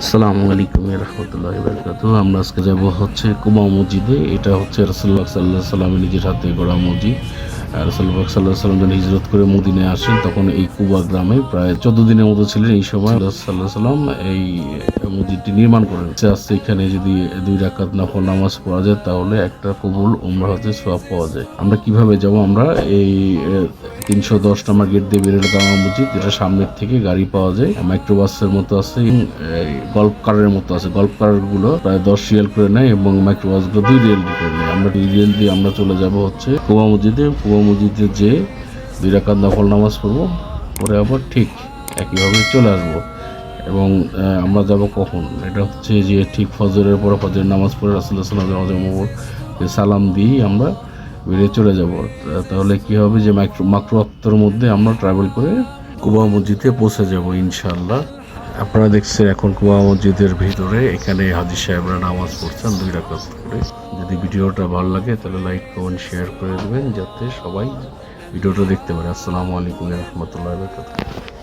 আসসালামু আলাইকুম রহমতুল্লাহি বারাকাতুহু। আমরা আজকে যাব হচ্ছে কুবা মসজিদে। এটা হচ্ছে রাসূলুল্লাহ সাল্লাল্লাহু আলাইহি সাল্লামের নিজের হাতে গড়া মসজিদ। রাসূলুল্লাহ সাল্লাল্লাহু আলাইহি সাল্লাম যখন হিজরত করে মদিনায় আসেন তখন এই কুবা গ্রামে প্রায় ১৪ দিনের মতো ছিলেন। এই সময় রাসূলুল্লাহ সাল্লাল্লাহু আলাইহি সাল্লাম এই মসজিদটি নির্মাণ করেন। আস্তে এখানে যদি ২ রাকাত নফল নামাজ পড়া যায় তাহলে একটা কবুল উমরা হজের সওয়াব পাওয়া যায়। আমরা কিভাবে যাব? আমরা এই ৩১০ নম্বর গেট দিয়ে বেরোলে কামা মসজিদ, যেটা সামনের থেকে গাড়ি পাওয়া যায়, মাইক্রোবাসের মতো আছে, গল্ফ কারের মতো আছে। গল্ফ কারগুলো প্রায় ১০ রিয়াল করে নেয় এবং মাইক্রোবাসগুলো ২ রিয়াল করে নেয়। আমরা ২ রিয়াল দিয়ে আমরা চলে যাব হচ্ছে কুবা মসজিদে। কুবা মসজিদে যে ২ রাকাত নফল নামাজ পড়বো, পরে আবার ঠিক একইভাবে চলে আসবো। এবং আমরা যাব কখন? এটা হচ্ছে যে ঠিক ফজরের পরে, ফজরের নামাজ পড়ে রাসূলুল্লাহ সাল্লাল্লাহু আলাইহি ওয়াসাল্লাম সালাম দিয়ে আমরা বেরিয়ে চলে যাব। তাহলে কি হবে যে মাত্র ওয়াক্তের মধ্যে আমরা ট্রাভেল করে কুবা মসজিদে পৌঁছে যাব ইনশাআল্লাহ। আপনারা দেখছেন এখন কুবা মসজিদের ভিতরে এখানে হাজী সাহেবরা নামাজ পড়ছেন ২ রাকাত করে। যদি ভিডিওটা ভালো লাগে তাহলে লাইক কমেন্ট শেয়ার করে দেবেন যাতে সবাই ভিডিওটা দেখতে পারে। আসসালামু আলাইকুম ওয়া রাহমাতুল্লাহি ওয়া বারাকাতুহু।